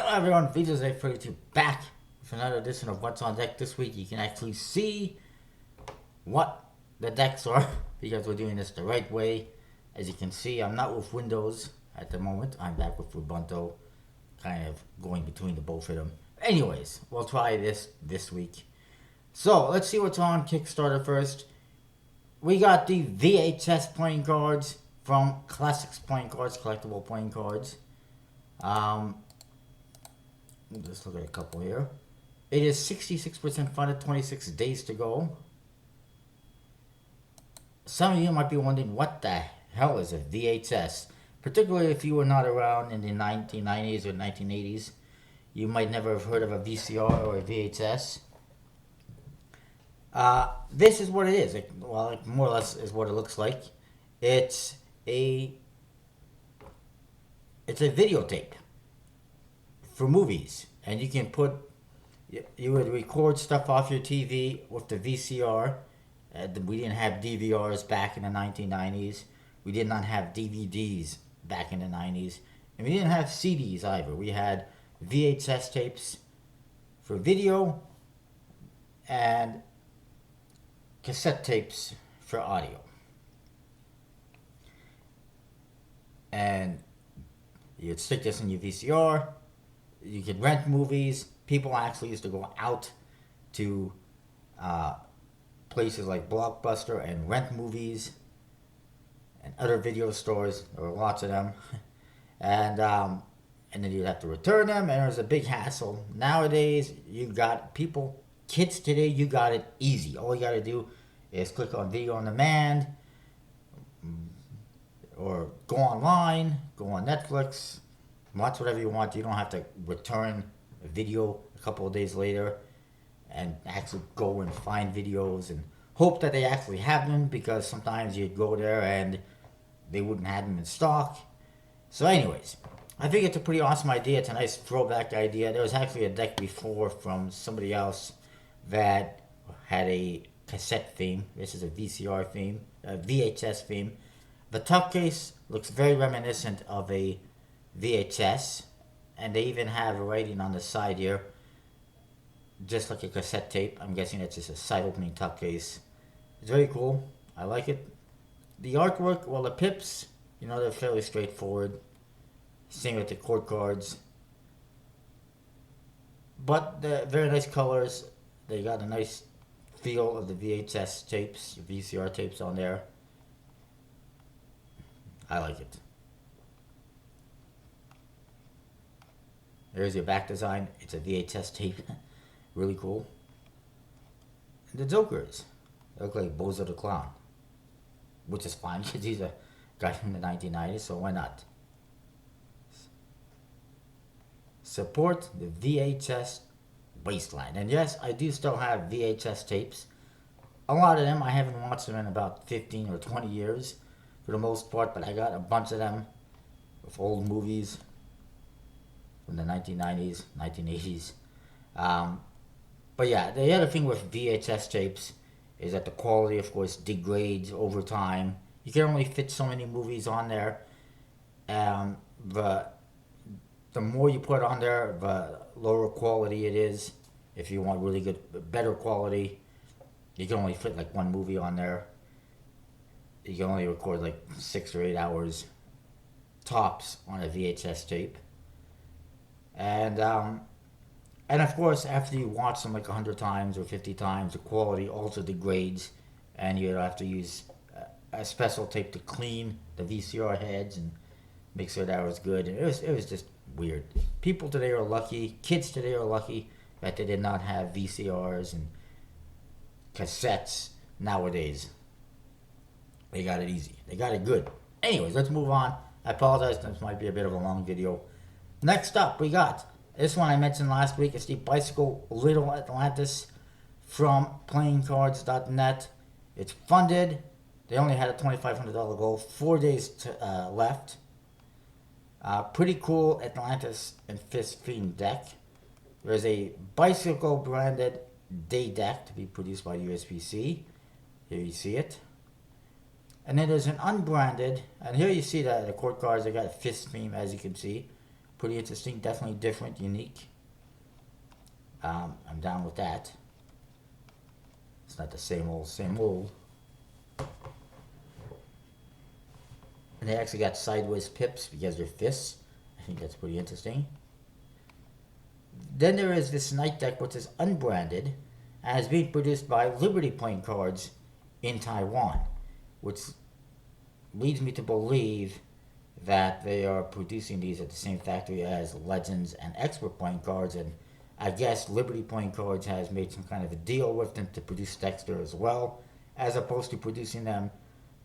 Hello everyone, Videos 842 back with another edition of What's on Deck. This week you can actually see what the decks are because we're doing this the right way. As you can see, I'm not with Windows at the moment. I'm back with Ubuntu, kind of going between the both of them. Anyways, we'll try this week. So let's see what's on Kickstarter first. We got the VHS playing cards from Classics Playing Cards, collectible playing cards. Let's look at a couple here. It is 66% funded, 26 days to go. Some of you might be wondering what the hell is a VHS? Particularly if you were not around in the 1990s or 1980s. You might never have heard of a VCR or a VHS. This is what it is. More or less is what it looks like. It's a videotape for movies, and you can you would record stuff off your TV with the VCR. We didn't have DVRs back in the 1990s. We did not have DVDs back in the 90s, and we didn't have CDs either. We had VHS tapes for video and cassette tapes for audio. And you'd stick this in your VCR. You could rent movies. People actually used to go out to places like Blockbuster and rent movies and other video stores. There were lots of them. And then you'd have to return them, and it was a big hassle. Nowadays, kids today, you got it easy. All you got to do is click on Video on Demand, or go online, go on Netflix, watch whatever you want. You don't have to return a video a couple of days later and actually go and find videos and hope that they actually have them, because sometimes you'd go there and they wouldn't have them in stock. So anyways, I think it's a pretty awesome idea. It's a nice throwback idea. There was actually a deck before from somebody else that had a cassette theme. This is a VCR theme, a VHS theme. The top case looks very reminiscent of a VHS, and they even have a writing on the side here, just like a cassette tape. I'm guessing it's just a side opening top case. It's very cool. I like it. The artwork, well, the pips, they're fairly straightforward. Same with the court cards. But they're very nice colors. They got a nice feel of the VHS tapes, VCR tapes on there. I like it. There's your back design. It's a VHS tape. Really cool. And the Jokers. They look like Bozo the Clown. Which is fine, because he's a guy from the 1990s, so why not? Support the VHS wasteland. And yes, I do still have VHS tapes. A lot of them, I haven't watched them in about 15 or 20 years for the most part, but I got a bunch of them with old movies from the 1990s, 1980s. But yeah, the other thing with VHS tapes is that the quality, of course, degrades over time. You can only fit so many movies on there. The more you put on there, the lower quality it is. If you want really good, better quality, you can only fit like one movie on there. You can only record like 6 or 8 hours tops on a VHS tape. And of course, after you watch them like 100 times or 50 times, the quality also degrades, and you have to use a special tape to clean the VCR heads and make sure that was good. And it was just weird. People today are lucky, kids today are lucky that they did not have VCRs and cassettes nowadays. They got it easy. They got it good. Anyways, let's move on. I apologize, this might be a bit of a long video. Next up, we got this one I mentioned last week. It's the Bicycle Little Atlantis from playingcards.net. It's funded. They only had a $2,500 goal. 4 days left. Pretty cool Atlantis and Fist themed deck. There's a bicycle branded day deck to be produced by USPC. Here you see it. And then there's an unbranded, and here you see that the court cards, they got a fist theme, as you can see. Pretty interesting, definitely different, unique. I'm down with that. It's not the same old, same old. And they actually got sideways pips because they're fists. I think that's pretty interesting. Then there is this night deck, which is unbranded, and is being produced by Liberty Playing Cards in Taiwan, which leads me to believe that they are producing these at the same factory as Legends and Expert Playing Cards, and I guess Liberty Playing Cards has made some kind of a deal with them to produce decks there as well, as opposed to producing them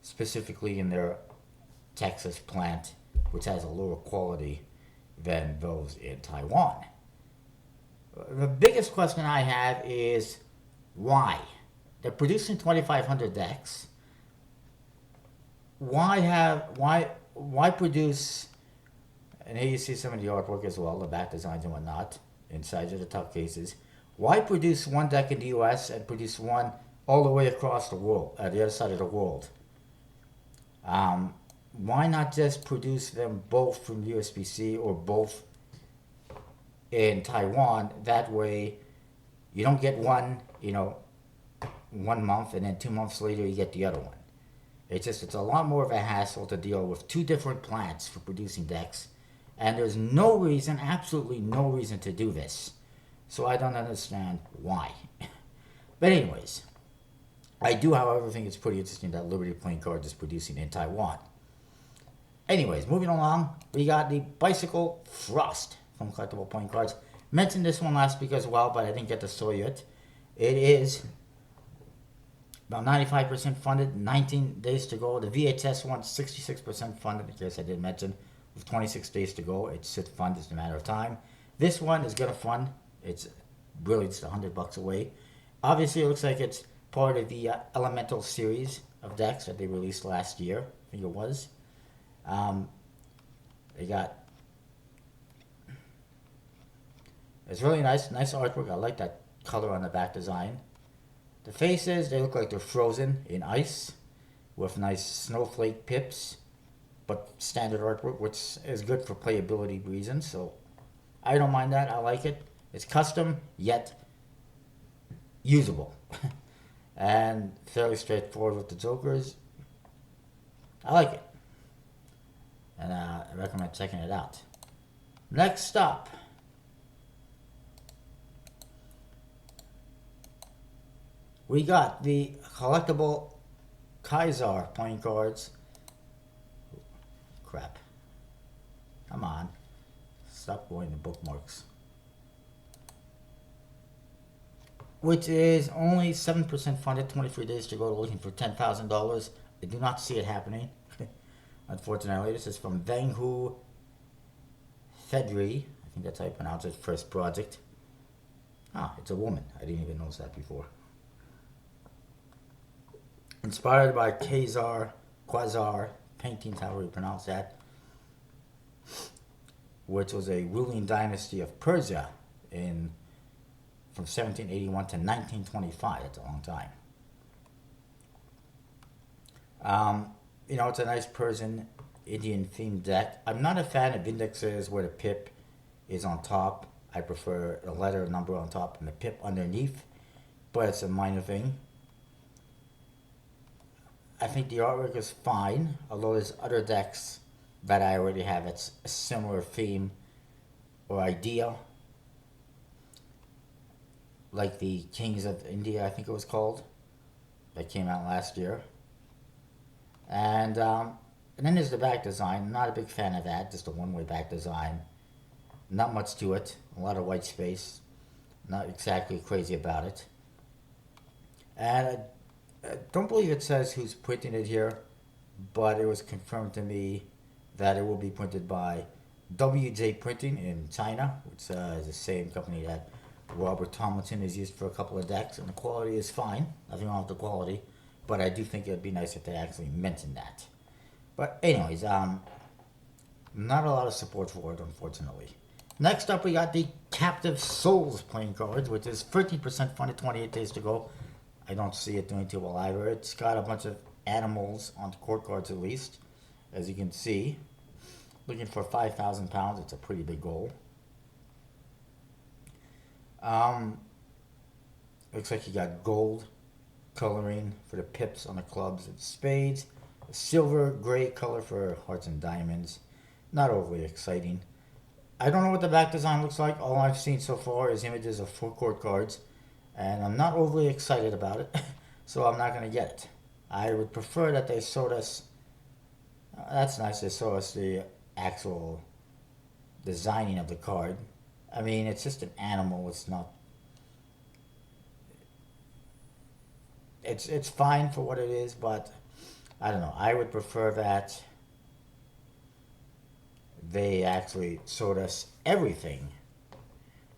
specifically in their Texas plant, which has a lower quality than those in Taiwan. The biggest question I have is why? They're producing 2,500 decks. Why produce? And here you see some of the artwork as well, the back designs and whatnot, inside of the top cases. Why produce one deck in the U.S. and produce one all the way across the world, the other side of the world? Why not just produce them both from USBC or both in Taiwan? That way, you don't get one, 1 month, and then 2 months later you get the other one. It's a lot more of a hassle to deal with two different plants for producing decks, and there's no reason, absolutely no reason to do this. So I don't understand why. But anyways, I do, however, think it's pretty interesting that Liberty Playing Cards is producing in Taiwan. Anyways, moving along, we got the Bicycle Frost from Collectible Playing Cards. Mentioned this one last week as well, but I didn't get to show you it. It is about 95% funded, 19 days to go. The VHS one, 66% funded, in case I didn't mention. With 26 days to go, it should fund, it's a matter of time. This one is going to fund. It's really just $100 away. Obviously, it looks like it's part of the Elemental series of decks that they released last year, I think it was. They got, it's really nice artwork. I like that color on the back design. The faces, they look like they're frozen in ice with nice snowflake pips, but standard artwork, which is good for playability reasons, so I don't mind that. I like it. It's custom, yet usable. And fairly straightforward with the jokers. I like it. And I recommend checking it out. Next up, we got the collectible Kaiser playing cards. Crap. Come on. Stop going to bookmarks. Which is only 7% funded, 23 days to go, looking for $10,000. I do not see it happening. Unfortunately, this is from Vanghu Fedri. I think that's how you pronounce it, first project. Ah, it's a woman. I didn't even notice that before. Inspired by Quasar paintings, however you pronounce that, which was a ruling dynasty of Persia from 1781 to 1925. That's a long time. It's a nice Persian Indian themed deck. I'm not a fan of indexes where the pip is on top. I prefer a letter number on top and the pip underneath, but it's a minor thing. I think the artwork is fine, although there's other decks that I already have. It's a similar theme or idea, like the Kings of India, I think it was called, that came out last year. And then there's the back design. I'm not a big fan of that, just a one-way back design. Not much to it, a lot of white space. Not exactly crazy about it. And I don't believe it says who's printing it here, but it was confirmed to me that it will be printed by WJ Printing in China, which is the same company that Robert Tomlinson has used for a couple of decks, and the quality is fine. Nothing wrong with the quality, but I do think it would be nice if they actually mentioned that. But anyways, not a lot of support for it, unfortunately. Next up, we got the Captive Souls playing cards, which is 13% funded, 28 days to go. I don't see it doing too well either. It's got a bunch of animals on the court cards, at least, as you can see. Looking for 5,000 pounds. It's a pretty big goal. Um, Looks like you got gold coloring for the pips on the clubs and spades. A silver gray color for hearts and diamonds. Not overly exciting. I don't know what the back design looks like. All I've seen so far is images of full court cards, and I'm not overly excited about it, so I'm not going to get it. I would prefer that they showed us. That's nice. They showed us the actual designing of the card. I mean, it's just an animal. It's not. It's fine for what it is, but I don't know. I would prefer that they actually showed us everything.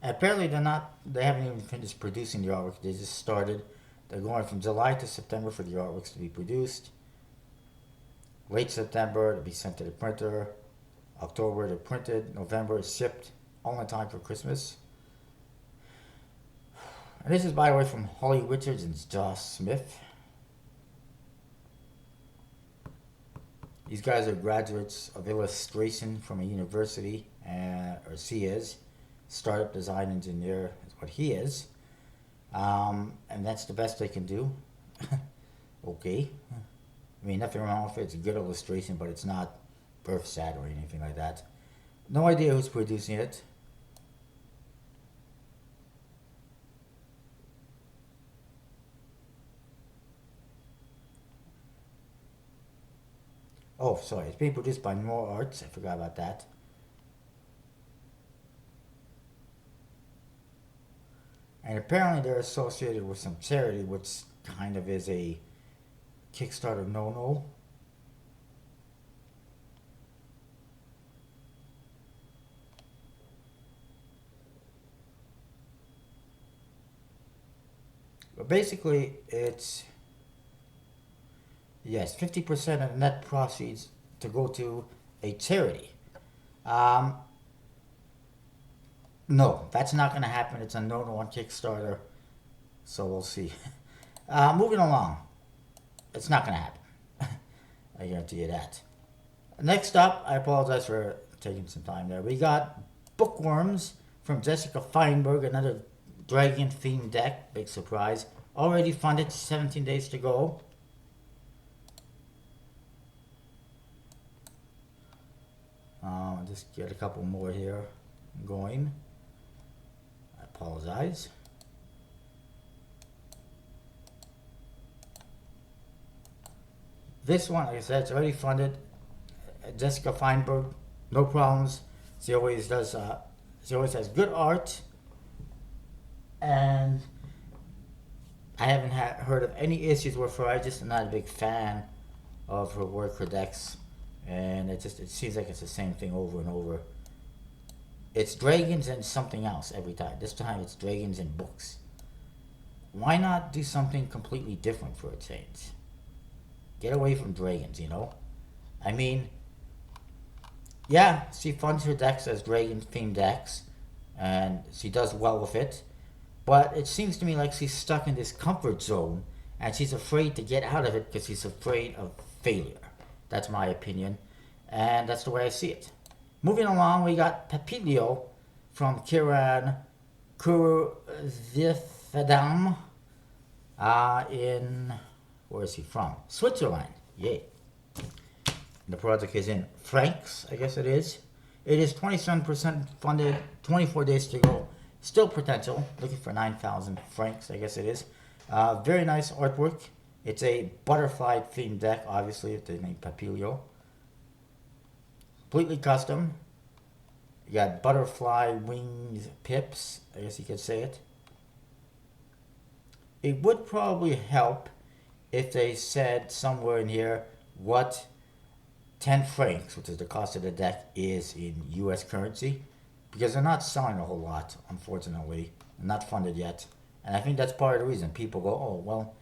Apparently, they're not. They haven't even finished producing the artwork. They just started. They're going from July to September for the artworks to be produced. Late September to be sent to the printer. October they're printed. November is shipped. All in time for Christmas. And this is, by the way, from Holly Richards and Josh Smith. These guys are graduates of illustration from a university, or she is. Startup design engineer is what he is. And that's the best they can do. Okay. I mean, nothing wrong with it. It's a good illustration, but it's not birth sad or anything like that. No idea who's producing it. Oh, sorry. It's being produced by More Arts. I forgot about that. And apparently they're associated with some charity, which kind of is a Kickstarter no-no. But basically, it's, yes, 50% of the net proceeds to go to a charity. Um, no, that's not going to happen. It's a no-no on Kickstarter, so we'll see. Moving along, it's not going to happen. I guarantee you that. Next up, I apologize for taking some time there. We got Bookworms from Jessica Feinberg, another dragon themed deck. Big surprise. Already funded, 17 days to go. Just get a couple more here going. I apologize. This one, like I said, it's already funded. Jessica Feinberg, no problems. She always does. She always has good art, and I haven't heard of any issues with her. I just am not a big fan of her work, her decks, and it seems like it's the same thing over and over. It's dragons and something else every time. This time it's dragons and books. Why not do something completely different for a change? Get away from dragons, you know? I mean, yeah, she funds her decks as dragon themed decks, and she does well with it. But it seems to me like she's stuck in this comfort zone, and she's afraid to get out of it because she's afraid of failure. That's my opinion, and that's the way I see it. Moving along, we got Papillio from Kiran Kurvithadam in, where is he from? Switzerland. Yay. The project is in francs, I guess it is. It is 27% funded, 24 days to go. Still potential, looking for 9,000 francs, I guess it is. Very nice artwork. It's a butterfly themed deck, obviously, with the name Papillio. Completely custom. You got butterfly wings pips, I guess you could say it. It would probably help if they said somewhere in here what 10 francs, which is the cost of the deck, is in US currency. Because they're not selling a whole lot, unfortunately. They're not funded yet. And I think that's part of the reason people go, oh, well,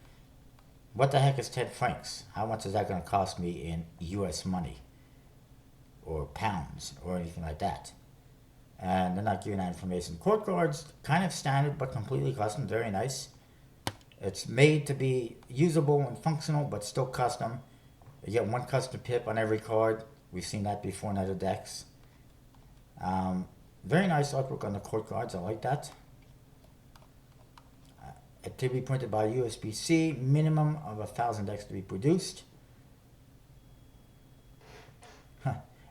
what the heck is 10 francs? How much is that going to cost me in US money? Or pounds, or anything like that. And they're not giving that information. Court cards, kind of standard, but completely custom. Very nice. It's made to be usable and functional, but still custom. You get one custom pip on every card. We've seen that before in other decks. Very nice artwork on the court cards. I like that. It to be printed by USB-C. Minimum of 1,000 decks to be produced.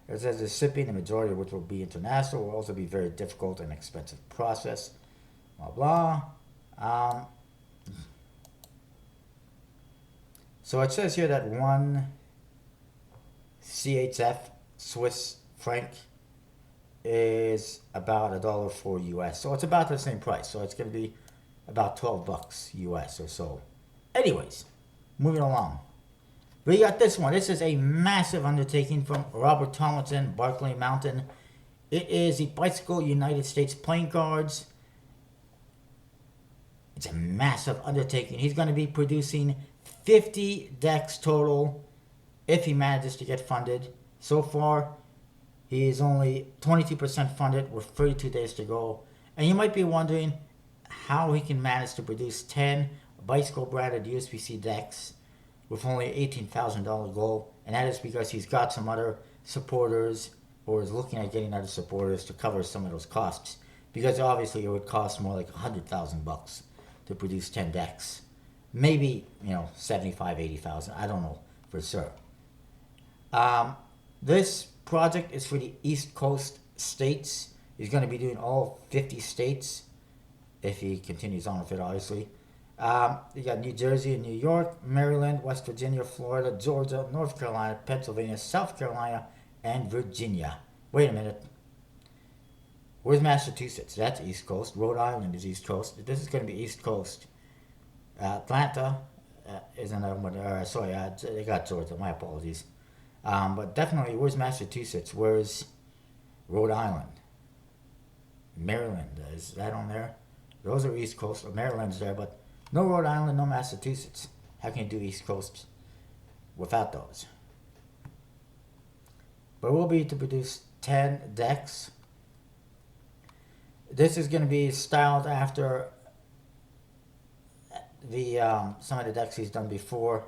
It says the shipping, the majority of which will be international, will also be very difficult and expensive process. Blah blah. So it says here that one CHF Swiss franc is about $1.04 US. So it's about the same price. So it's going to be about $12 US or so. Anyways, moving along. We got this one. This is a massive undertaking from Robert Tomlinson, Barclay Mountain. It is the Bicycle United States playing cards. It's a massive undertaking. He's going to be producing 50 decks total if he manages to get funded. So far, he is only 22% funded with 32 days to go. And you might be wondering how he can manage to produce 10 bicycle branded USB-C decks with only $18,000 goal, and that is because he's got some other supporters, or is looking at getting other supporters to cover some of those costs. Because obviously it would cost more like $100,000 to produce 10 decks. Maybe, 75, 80,000. I don't know for sure. This project is for the East Coast states. He's going to be doing all 50 states if he continues on with it, obviously. You got New Jersey and New York, Maryland, West Virginia, Florida, Georgia, North Carolina, Pennsylvania, South Carolina, and Virginia. Wait a minute. Where's Massachusetts? That's East Coast. Rhode Island is East Coast. This is going to be East Coast. Atlanta is another one. They got Georgia. My apologies. But definitely, where's Massachusetts? Where's Rhode Island? Maryland, is that on there? Those are East Coast. Maryland's there, but no Rhode Island, no Massachusetts. How can you do East Coast without those? But we'll be to produce 10 decks. This is going to be styled after the some of the decks he's done before.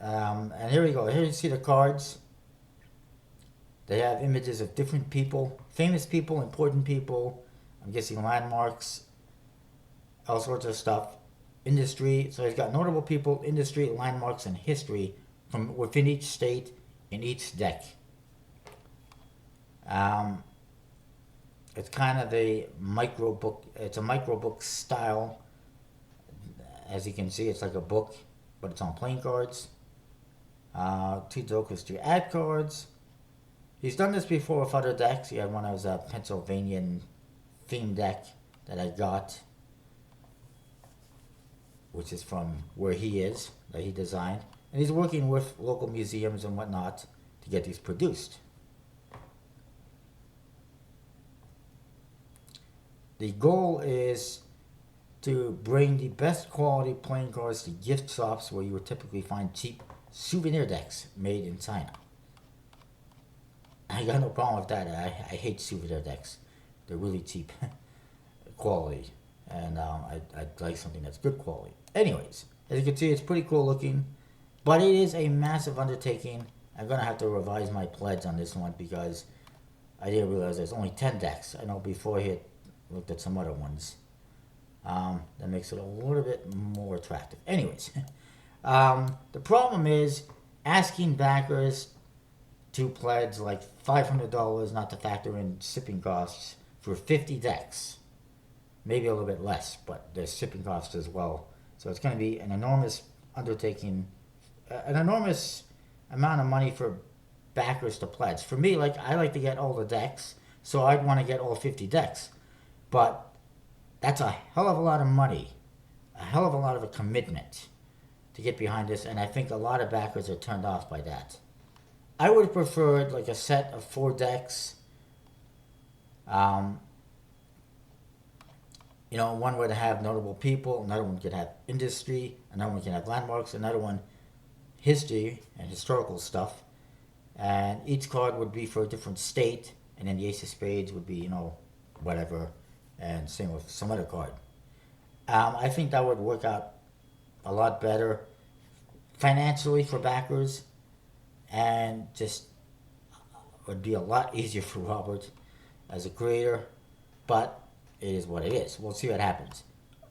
And here we go. Here you see the cards. They have images of different people, famous people, important people. I'm guessing landmarks, all sorts of stuff. Industry. So he's got notable people, industry, landmarks, and history from within each state in each deck. It's kind of a micro book. It's a micro book style. As you can see, it's like a book, but it's on playing cards. 2 jokers, 2 ad cards. He's done this before with other decks. He had one that was a Pennsylvanian theme deck that I got, which is from where he is, that he designed. And he's working with local museums and whatnot to get these produced. The goal is to bring the best quality playing cards to gift shops where you would typically find cheap souvenir decks made in China. I got no problem with that. I hate souvenir decks. They're really cheap quality. And I'd like something that's good quality. Anyways, as you can see, it's pretty cool looking. But it is a massive undertaking. I'm going to have to revise my pledge on this one because I didn't realize there's only 10 decks. I know before I had looked at some other ones. That makes it a little bit more attractive. Anyways, the problem is asking backers to pledge like $500, not to factor in shipping costs, for 50 decks. Maybe a little bit less, but there's shipping costs as well. So it's going to be an enormous undertaking, an enormous amount of money for backers to pledge. For me, I like to get all the decks, so I'd want to get all 50 decks. But that's a hell of a lot of money, a hell of a lot of a commitment to get behind this, and I think a lot of backers are turned off by that. I would have preferred like a set of 4 decks. One would have notable people, another one could have industry, another one can have landmarks, another one history and historical stuff. And each card would be for a different state, and then the Ace of Spades would be, whatever, and same with some other card. I think that would work out a lot better financially for backers, and just would be a lot easier for Robert as a creator. But it is what it is. We'll see what happens.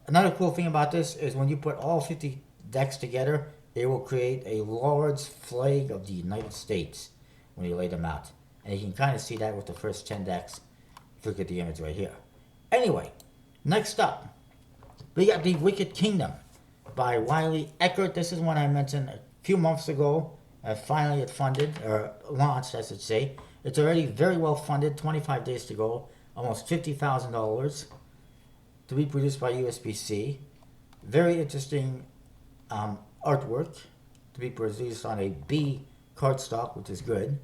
Another cool thing about this is when you put all 50 decks together, it will create a large flag of the United States when you lay them out. And you can kind of see that with the first 10 decks if you look at the image right here. Anyway, next up, we got the Wicked Kingdom by Wiley Eckert. This is one I mentioned a few months ago. Finally it funded, or launched I should say. It's already very well funded, 25 days to go, almost $50,000 to be produced by USB-C. Very interesting artwork to be produced on a B cardstock, which is good.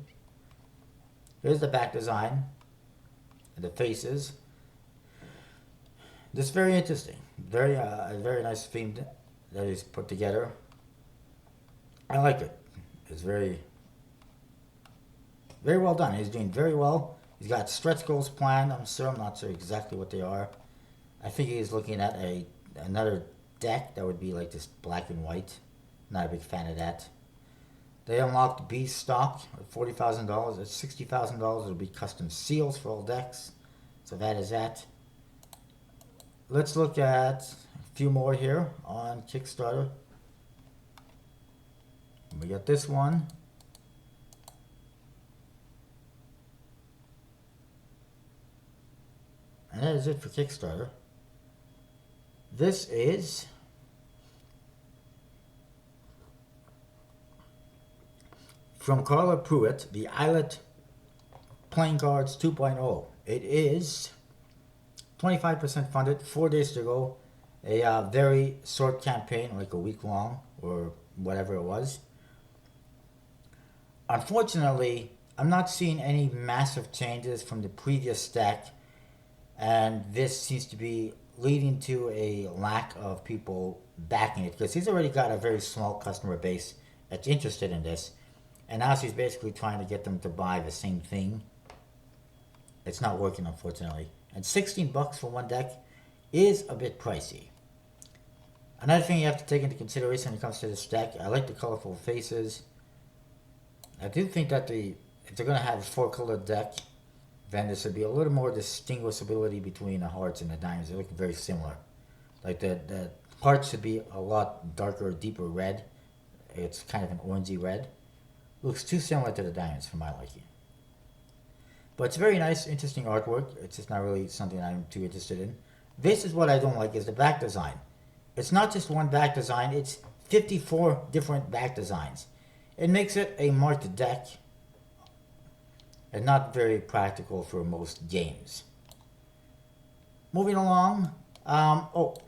Here's the back design and the faces. This is very interesting. Very nice theme that is put together. I like it. It's very well done. He's doing very well. He's got stretch goals planned. I'm not sure exactly what they are. I think he's looking at another deck that would be like this black and white. Not a big fan of that. They unlocked B stock at $40,000. At $60,000, it'll be custom seals for all decks. So that is that. Let's look at a few more here on Kickstarter. We got this one. And that is it for Kickstarter. This is from Carla Pruitt, the Islet Playing Cards 2.0. It is 25% funded, 4 days to go. A very short campaign, like a week long or whatever it was. Unfortunately, I'm not seeing any massive changes from the previous deck, and this seems to be leading to a lack of people backing it, because he's already got a very small customer base that's interested in this, and now she's basically trying to get them to buy the same thing. It's not working, unfortunately. And $16 for one deck is a bit pricey. Another thing you have to take into consideration when it comes to this deck, I like the colorful faces. I do think that if they're going to have a 4-color deck, then there should be a little more distinguishability between the hearts and the diamonds. They look very similar. Like the hearts should be a lot darker, deeper red. It's kind of an orangey red. Looks too similar to the diamonds for my liking. But it's very nice, interesting artwork. It's just not really something I'm too interested in. This is what I don't like, is the back design. It's not just one back design, it's 54 different back designs. It makes it a marked deck and not very practical for most games. Moving along, I'll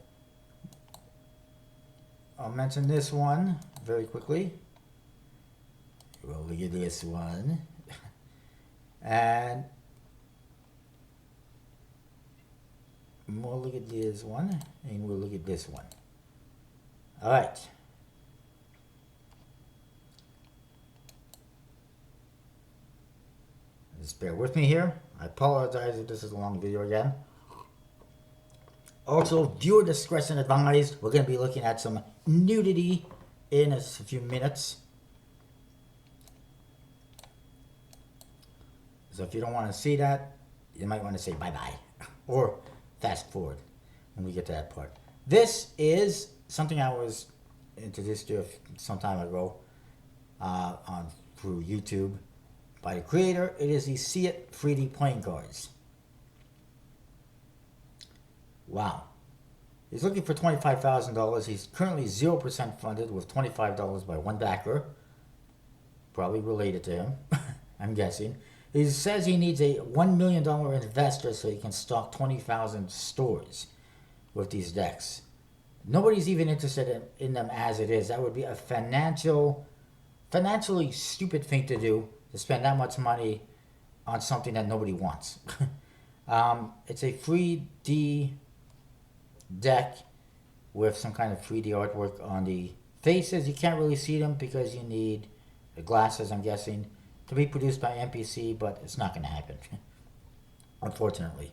mention this one very quickly. Well, look at this one. And we'll look at this one, and we'll look at this one. All right. Just bear with me here. I apologize if this is a long video again. Also, viewer discretion advised. We're going to be looking at some nudity in a few minutes. So if you don't want to see that, you might want to say bye-bye. Or fast forward when we get to that part. This is something I was introduced to some time ago through YouTube by the creator. It is the See It 3D playing cards. Wow. He's looking for $25,000. He's currently 0% funded with $25 by one backer. Probably related to him, I'm guessing. He says he needs a $1 million investor so he can stock 20,000 stores with these decks. Nobody's even interested in them as it is. That would be a financially stupid thing to do, to spend that much money on something that nobody wants. It's a 3D deck with some kind of 3D artwork on the faces. You can't really see them because you need the glasses, I'm guessing, to be produced by MPC, but it's not going to happen, unfortunately.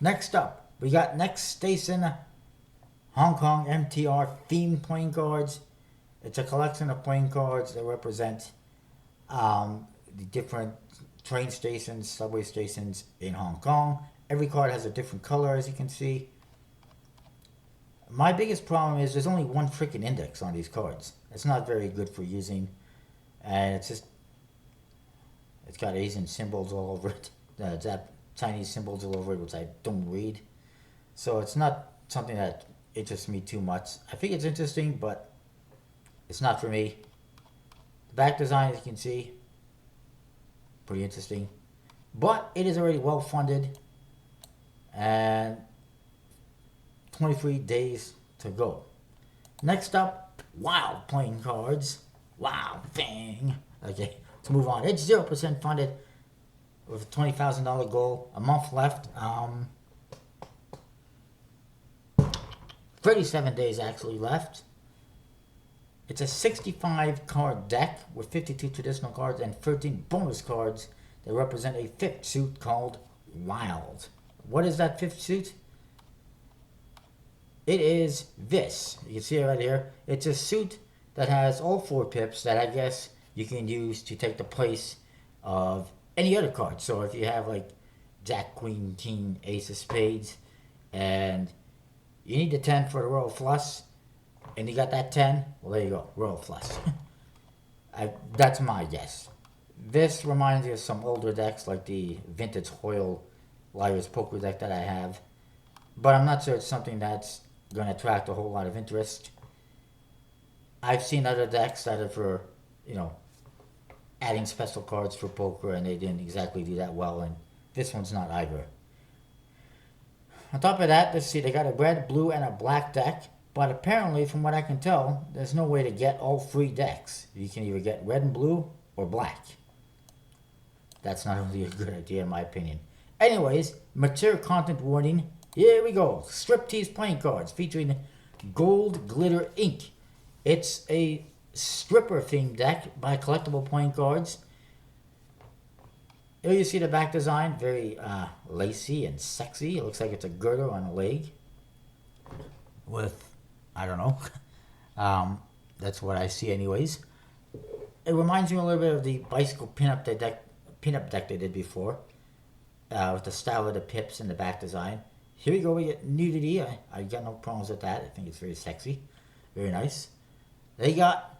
Next up, we got Next Station Hong Kong MTR themed playing cards. It's a collection of playing cards that represent the different train stations, subway stations in Hong Kong. Every card has a different color, as you can see. My biggest problem is there's only one freaking index on these cards. It's not very good for using, and it's got Asian symbols all over it. It's got Chinese symbols all over it, which I don't read. So it's not something that interests me too much. I think it's interesting, but it's not for me. The back design, as you can see, pretty interesting. But it is already well funded, and 23 days to go. Next up, Wild playing cards. Wild thing. Okay, let's move on. It's 0% funded with a $20,000 goal. A month left. 37 days actually left. It's a 65 card deck with 52 traditional cards and 13 bonus cards that represent a fifth suit called Wild. What is that fifth suit? It is this. You can see it right here. It's a suit that has all 4 pips that I guess you can use to take the place of any other card. So if you have like Jack, Queen, King, Ace of Spades, and you need the 10 for the Royal Flush, and you got that 10, well, there you go, Royal Flush. That's my guess. This reminds me of some older decks like the Vintage Hoyle Liar's Poker deck that I have. But I'm not sure it's something that's going to attract a whole lot of interest. I've seen other decks that are for, adding special cards for poker, and they didn't exactly do that well, and this one's not either. On top of that, let's see, they got a red, blue, and a black deck, but apparently, from what I can tell, there's no way to get all 3 decks. You can either get red and blue or black. That's not really a good idea in my opinion. Anyways, mature content warning. Here we go. Striptease playing cards featuring gold glitter ink. It's a stripper themed deck by collectible playing cards. Here you see the back design, very lacy and sexy. It looks like it's a girdle on a leg with, I don't know. That's what I see anyways. It reminds me a little bit of the bicycle pinup deck they did before, with the style of the pips and the back design. Here we go, we get nudity. I got no problems with that. I think it's very sexy. Very nice. They got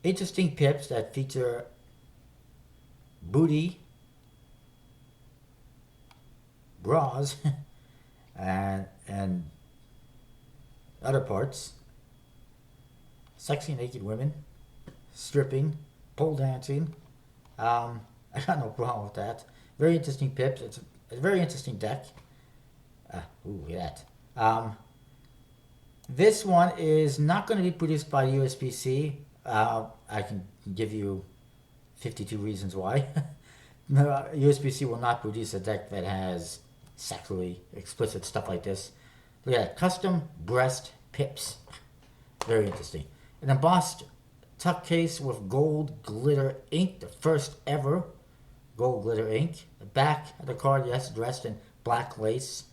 interesting pips that feature booty, bras, and other parts. Sexy naked women, stripping, pole dancing. I got no problem with that. Very interesting pips. It's a very interesting deck. Ooh, look at that. This one is not going to be produced by USPC. I can give you 52 reasons why. USPC will not produce a deck that has sexually explicit stuff like this. Look at that. Custom breast pips. Very interesting. An embossed tuck case with gold glitter ink. The first ever gold glitter ink. The back of the card, yes, dressed in black lace.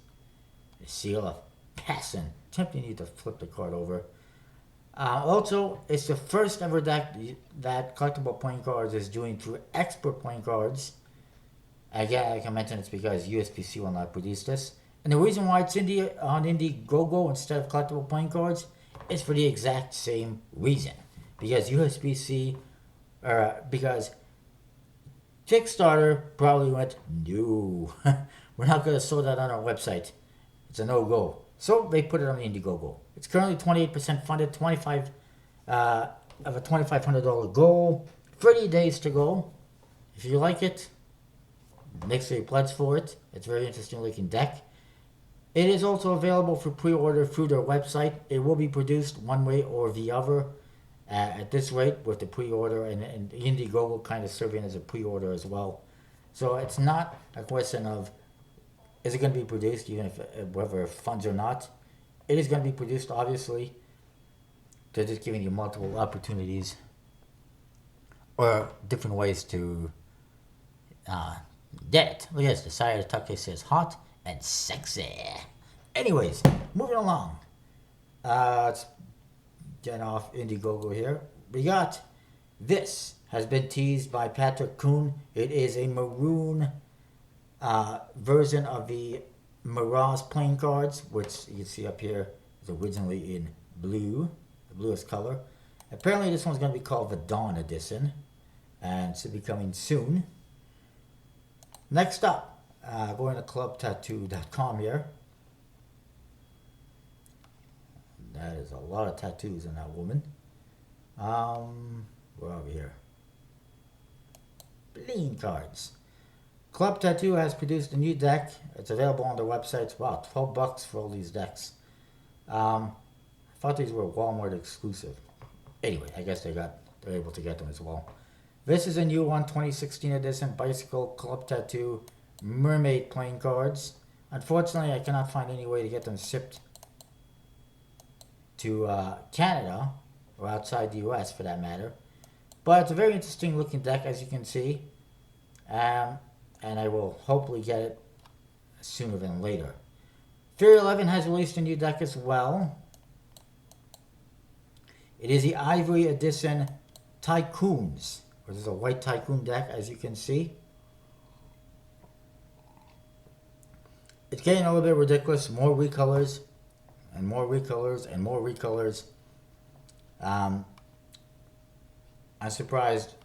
The seal of passion. Tempting you to flip the card over. Also, it's the first ever deck that collectible playing cards is doing through expert playing cards. Again, like I mentioned, it's because USPC will not produce this. And the reason why it's on Indiegogo instead of collectible playing cards is for the exact same reason. Because USPC, because Kickstarter probably went, no, we're not going to sell that on our website. It's a no-go. So they put it on Indiegogo. It's currently 28% funded, 25 of a $2,500 goal. 30 days to go. If you like it, make sure you pledge for it. It's a very interesting looking deck. It is also available for pre-order through their website. It will be produced one way or the other at this rate with the pre-order, and Indiegogo kind of serving as a pre-order as well. So it's not a question of is it going to be produced, even if whether funds or not. It is going to be produced, obviously. They're just giving you multiple opportunities or different ways to get it. Look at this. The side of the tuck case says hot and sexy. Anyways, moving along. Let's get off Indiegogo here. We got this has been teased by Patrick Kuhn. It is a maroon version of the Mirage playing cards, which you can see up here is originally in blue, the bluest color. Apparently this one's going to be called the Dawn Edition, and should be coming soon. Next up, going to clubtattoo.com here. That is a lot of tattoos on that woman. Where are we here? Playing cards. Club Tattoo has produced a new deck. It's available on their websites. Wow, $12 for all these decks. I thought these were Walmart exclusive. Anyway, I guess they're able to get them as well. This is a new one, 2016 edition Bicycle Club Tattoo Mermaid playing cards. Unfortunately, I cannot find any way to get them shipped to Canada, or outside the US for that matter. But it's a very interesting looking deck, as you can see. And I will hopefully get it sooner than later. Fury 11 has released a new deck as well. It is the Ivory Edition Tycoons. This is a white Tycoon deck, as you can see. It's getting a little bit ridiculous. More recolors, and more recolors, and more recolors. I'm surprised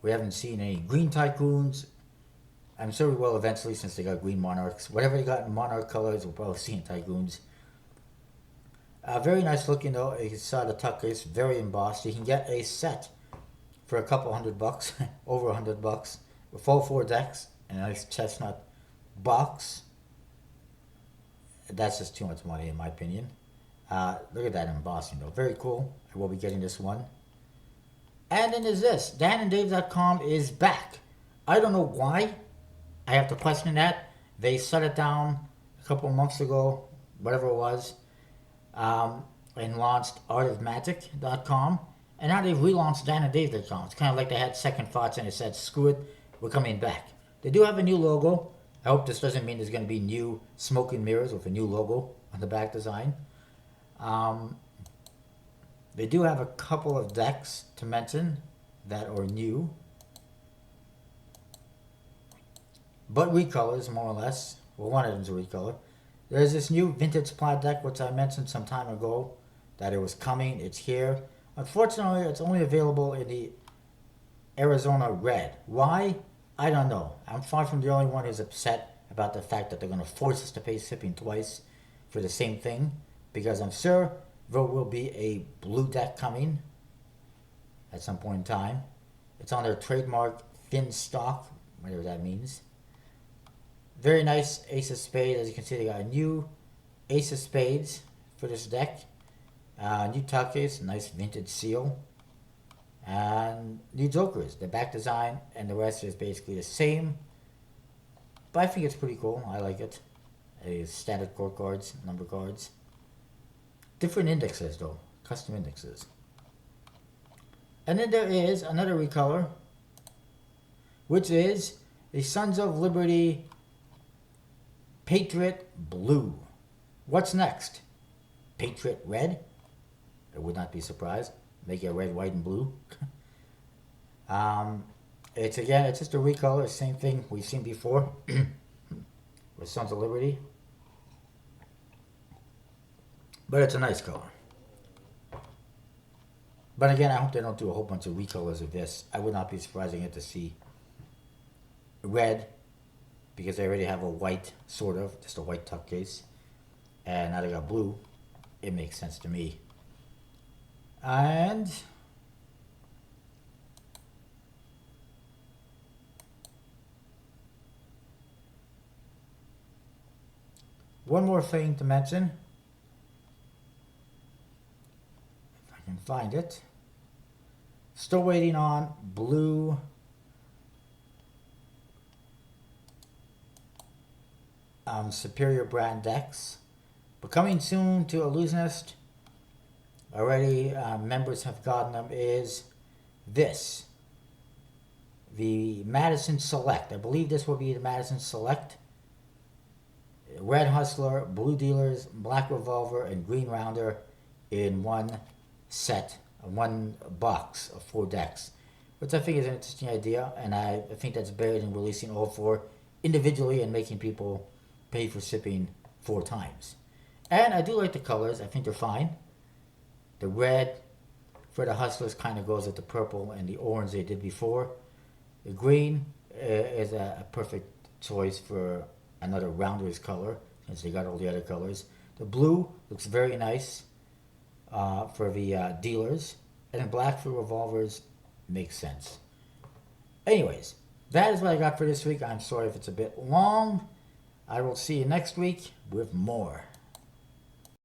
we haven't seen any green Tycoons. I'm sure we will eventually, since they got green Monarchs. Whatever they got in Monarch colors, we'll probably see in Tycoons. Very nice looking though. You saw the tuck case, very embossed. You can get a set for a couple $100, over $100, with all 4 decks and a nice chestnut box. That's just too much money in my opinion. Look at that embossing though, very cool. I will be getting this one. And then there's this, DanandDave.com is back. I don't know why. I have to question that. They shut it down a couple of months ago, whatever it was, and launched artofmagic.com. And now they've relaunched DanandDave.com. It's kind of like they had second thoughts and they said, screw it, we're coming back. They do have a new logo. I hope this doesn't mean there's going to be new smoking mirrors with a new logo on the back design. They do have a couple of decks to mention that are new, but recolors more or less. Well, one of them's a recolor. There's this new vintage plaid deck which I mentioned some time ago that it was coming. It's here. Unfortunately, it's only available in the Arizona red. Why? I don't know. I'm far from the only one who's upset about the fact that they're going to force us to pay shipping twice for the same thing, because I'm sure there will be a blue deck coming at some point in time. It's on their trademark thin stock, whatever that means. Very nice Ace of Spades. As you can see, they got a new Ace of Spades for this deck. New tuck case, nice vintage seal. And new jokers. The back design and the rest is basically the same. But I think it's pretty cool. I like it. Standard court cards, number cards. Different indexes though. Custom indexes. And then there is another recolor, which is the Sons of Liberty Patriot Blue. What's next? Patriot Red? I would not be surprised. Make it red, white, and blue. It's just a recolor, same thing we've seen before with Sons of Liberty. But it's a nice color. But again, I hope they don't do a whole bunch of recolors of this. I would not be surprised to get to see red, because they already have a white, sort of, just a white tuck case. And now they got blue. It makes sense to me. And one more thing to mention, if I can find it. Still waiting on blue Superior brand decks, but coming soon to Illusionist. Already members have gotten them. Is this the Madison Select? I believe this will be the Madison Select. red hustler, blue dealers, black revolver, and green rounder in one set, one box of 4 decks, which I think is an interesting idea, and I think that's better than releasing all 4 individually and making people pay for shipping 4 times. And I do like the colors. I think they're fine. The red for the hustlers kind of goes with the purple and the orange they did before. The green is a perfect choice for another rounders color since they got all the other colors. The blue looks very nice for the dealers, and then black for revolvers makes sense. Anyways, that is what I got for this week. I'm sorry if it's a bit long. I will see you next week with more.